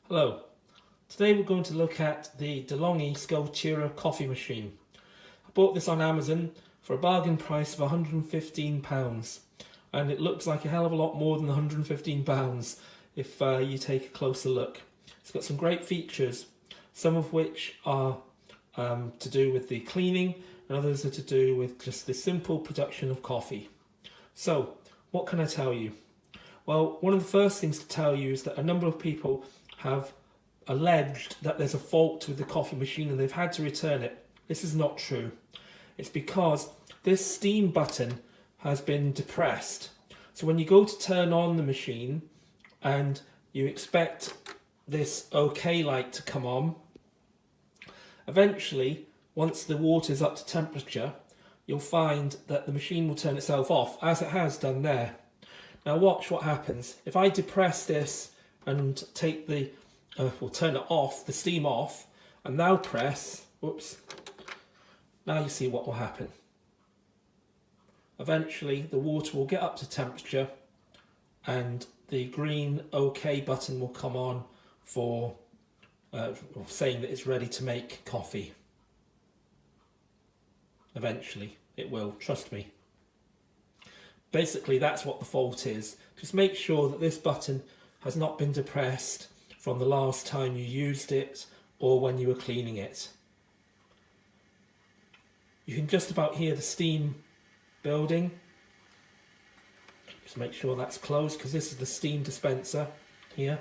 Hello, today we're going to look at the DeLonghi Scultura coffee machine. I bought this on Amazon for a bargain price of £115 and it looks like a hell of a lot more than £115 if you take a closer look. It's got some great features, some of which are to do with the cleaning and others are to do with just the simple production of coffee. So, what can I tell you? Well, one of the first things to tell you is that a number of people have alleged that there's a fault with the coffee machine and they've had to return it. This is not true. It's because this steam button has been depressed. So when you go to turn on the machine and you expect this OK light to come on, eventually, once the water is up to temperature, you'll find that the machine will turn itself off, as it has done there. Now watch what happens. If I depress this and take the, we'll turn it off, the steam off, and now press, whoops, now you see what will happen. Eventually the water will get up to temperature and the green OK button will come on for saying that it's ready to make coffee. Eventually it will, trust me. Basically that's what the fault is. Just make sure that this button has not been depressed from the last time you used it or when you were cleaning it. You can just about hear the steam building. Just make sure that's closed because this is the steam dispenser here.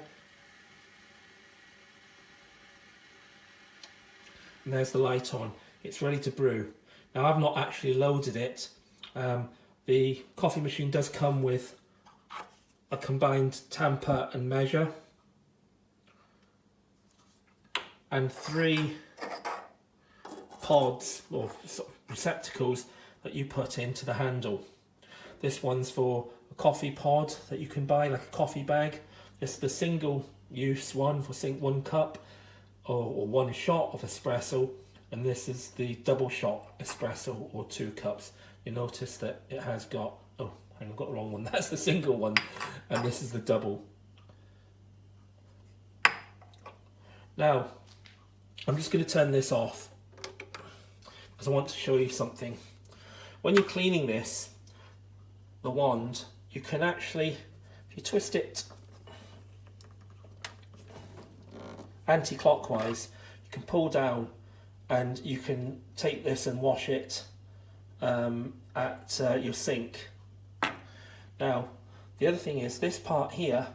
And there's the light on. It's ready to brew. Now I've not actually loaded it. The coffee machine does come with a combined tamper and measure and 3 pods or sort of receptacles that you put into the handle. This one's for a coffee pod that you can buy, like a coffee bag. This is the single use one for 1 cup or 1 shot of espresso, and this is the double shot espresso or 2 cups. You notice that it has got, oh, hang on, I've got the wrong one. That's the single one, and this is the double. Now, I'm just going to turn this off because I want to show you something. When you're cleaning this, the wand, you can actually, if you twist it anti-clockwise, you can pull down and you can take this and wash it at your sink. Now, the other thing is this part here,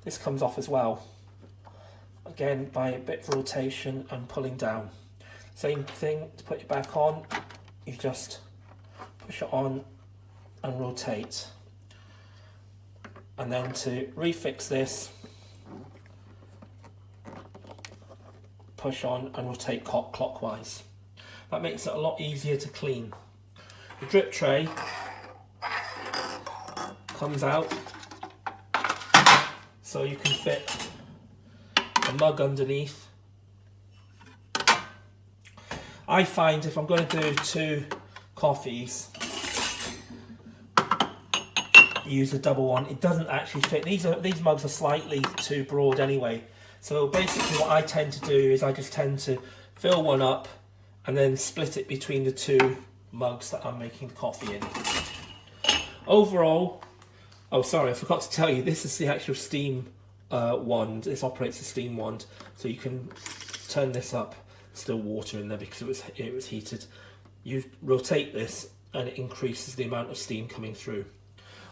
this comes off as well. Again, by a bit of rotation and pulling down. Same thing, to put it back on, you just push it on and rotate. And then to refix this, push on and rotate clockwise. That makes it a lot easier to clean. The drip tray comes out so you can fit a mug underneath. I find if I'm going to do 2 coffees, use a double one. It doesn't actually fit. These mugs are slightly too broad anyway. So basically what I tend to do is I just tend to fill one up and then split it between the 2 mugs that I'm making the coffee in. Overall, oh sorry, I forgot to tell you, this is the actual steam wand. This operates a steam wand, so you can turn this up. Still water in there because it was heated. You rotate this and it increases the amount of steam coming through.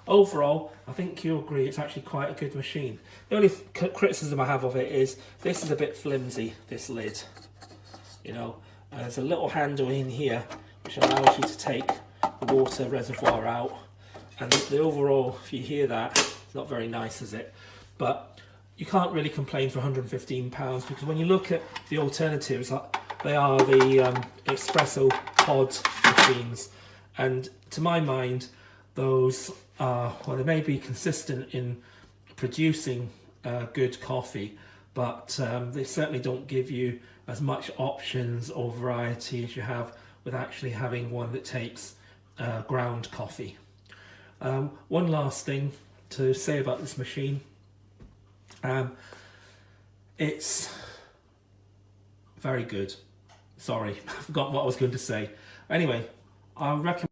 Overall, I think you'll agree it's actually quite a good machine. The only criticism I have of it is this is a bit flimsy, this lid. You know, there's a little handle in here which allows you to take the water reservoir out, and the overall, if you hear that, it's not very nice, is it? But you can't really complain for £115 because when you look at the alternatives, they are the espresso pod machines, and to my mind those are, well, they may be consistent in producing good coffee, but they certainly don't give you as much options or variety as you have with actually having one that takes ground coffee. One last thing to say about this machine. It's very good. Sorry, I forgot what I was going to say. Anyway, I recommend